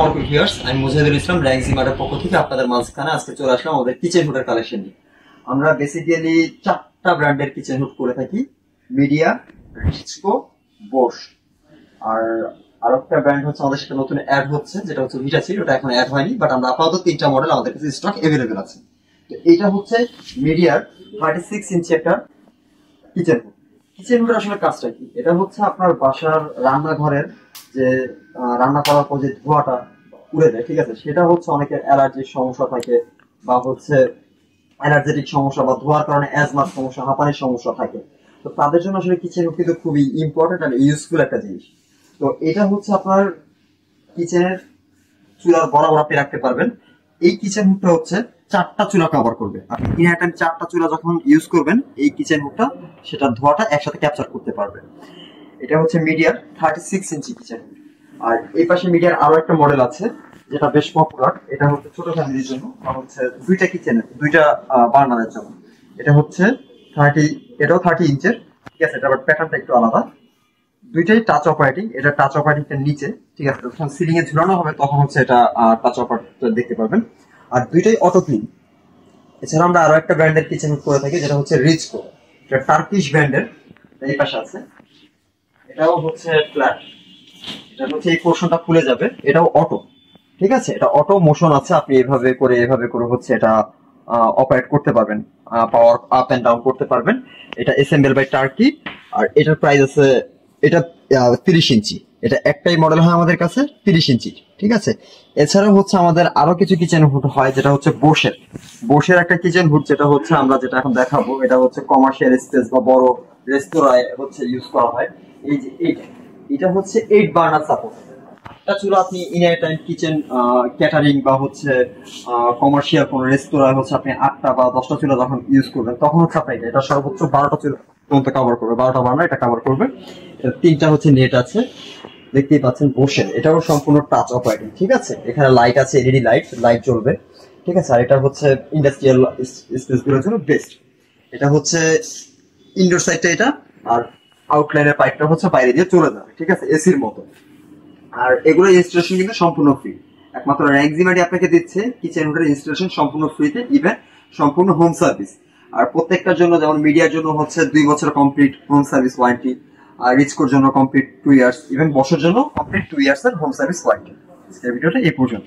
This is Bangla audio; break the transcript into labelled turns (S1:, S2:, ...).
S1: আমি মুজাহিদুল ইসলাম র্যাঙ্কজিমারের পক্ষ থেকে আপনাদের মাঝখানে আজকে চলে আসলাম আমাদের কিচেন হুডের কালেকশন নিয়ে। আমরা বেসিক্যালি 4টা ব্র্যান্ডের কিচেন হুড করে থাকি, মিডিয়া, রিচকো, বোশ। আর আরেকটা ব্র্যান্ড হচ্ছে আমাদের সাথে নতুন অ্যাড হচ্ছে, যেটা হচ্ছে ভিটাচিল। ওটা এখন অ্যাড হয়নি, বাট আমরা আপাতত 3টা মডেল আমাদের কাছে স্টক অ্যাভেলেবেল আছে। তো এটা হচ্ছে মিডিয়ার 36 ইঞ্চি একটা কিচেন হুড। কিচেন হুডের আসলে কাজটা কি? এটা হচ্ছে আপনার বাসার রান্নাঘরের যে রান্না করার পর যে ধোঁয়াটা উড়ে যায়, ঠিক আছে, সেটা হচ্ছে অনেকের অ্যালার্জির সমস্যা থাকে, বা হচ্ছে অ্যালার্জেটিক সমস্যা, বা ধোঁয়ার কারণে অ্যাজমার সমস্যা, হাঁপানির সমস্যা থাকে। তো তাদের জন্য আসলে কিচেন হুড কিন্তু খুবই ইম্পর্টেন্ট আর ইউজফুল একটা জিনিস। তো এটা হচ্ছে আপনার কিচেনের চুলার বরাবর আপনি রাখতে পারবেন। এই কিচেন হুডটা হচ্ছে 4টা চুলা কভার করবে। আপনি ইন টাইম 4টা চুলা যখন ইউজ করবেন, এই কিচেন হুডটা সেটা ধোঁয়াটা একসাথে ক্যাপচার করতে পারবে। এটা হচ্ছে মিডিয়ার 36 ইঞ্চি কিচেন হুড। আর এই পাশে মিডিয়ার আরো একটা মডেল আছে যেটা বেশ পপুলার। এটা হচ্ছে ছোট ফ্যামিলির জন্য, আর হচ্ছে দুইটা বার্নারের জন্য। এটা হচ্ছে 30, এটাও 30 ইঞ্চের, ঠিক আছে। এটা প্যাটার্নটা একটু আলাদা। দুইটাই টাচ অপারেটিং। এটা টাচ অপারেটিংটা নিচে, ঠিক আছে। যখন সিলিং এ ঝুলানো হবে তখন হচ্ছে এটা টাচ অপারেটর দেখতে পারবেন। আর দুইটাই অটো ক্লিন। এছাড়া আমরা আরো একটা ব্র্যান্ডের কিচেন হুড করে থাকি, যেটা হচ্ছে রিচকো। এটা টার্কিশ ব্র্যান্ডের। এই পাশে আছে, এটাও হচ্ছে ফ্ল্যাট। এটা হচ্ছে এই পোর্শনটা খুলে যাবে, এটাও অটো, ঠিক আছে। এটা অটো মোশন আছে, আপনি এভাবে করে হচ্ছে এটা অপারেট করতে পারবেন, পাওয়ার আপ এন্ড ডাউন করতে পারবেন। এটা এসএমএল বাই টার্কি। আর এটার প্রাইস আছে, এটা 30 ইঞ্চি। এটা একটাই মডেল হয় আমাদের কাছে 30 ইঞ্চি, ঠিক আছে। এছাড়াও হচ্ছে আমাদের আরো কিছু কিচেন হুড হয়, যেটা হচ্ছে বোশের একটা কিচেন হুড, যেটা হচ্ছে আমরা যেটা এখন দেখাবো। এটা হচ্ছে কমার্শিয়াল স্পেস বা বড় রেস্তোরাঁয় হচ্ছে ইউজ করা হয়। এই যে এটা হচ্ছে 8 বার্নার সাপোর্ট। একটা চুলা আপনি in a time kitchen catering বা হচ্ছে কমার্শিয়াল কোনো রেস্তোরাঁ হচ্ছে আপনি 8টা বা 10টা চুলা যখন ইউজ করবেন, তখন হচ্ছে আপনি এটা সর্বোচ্চ 12টা চুলা পর্যন্ত কভার করবে। 12টা বার্নার এটা কভার করবে। 3টা হচ্ছে নেট আছে, দেখতেই পাচ্ছেন বসে। এটাও সম্পূর্ণ টাচ অপারেটিং, ঠিক আছে। এখানে লাইট আছে, এলইডি লাইট জ্বলবে, ঠিক আছে। আর এটা হচ্ছে ইন্ডাস্ট্রিয়াল স্পেস গুলোর জন্য বেস্ট। এটা হচ্ছে ইনডোর সাইডটা এটা, আর আউটলাইনের পাইপটা হচ্ছে বাইরে দিয়ে চলে যাবে, ঠিক আছে, এসির মতো। আর এগুলো ইনস্টলেশন কিন্তু সম্পূর্ণ ফ্রি। একমাত্র র্যাঙ্কজিমারই আপনাকে দিচ্ছে কিচেন হুডের ইনস্টলেশন সম্পূর্ণ ফ্রিতে, ইভেন সম্পূর্ণ হোম সার্ভিস। আর প্রত্যেকটার জন্য, যেমন মিডিয়ার জন্য হচ্ছে 2 বছর কমপ্লিট হোম সার্ভিস ওয়ারেন্টি, আর রিচকোর জন্য কমপ্লিট 2 ইয়ার্স, ইভেন বছর জন্য কমপ্লিট 2 ইয়ার্স এর হোম সার্ভিস ওয়ারেন্টি। ভিডিওটা এই পর্যন্ত।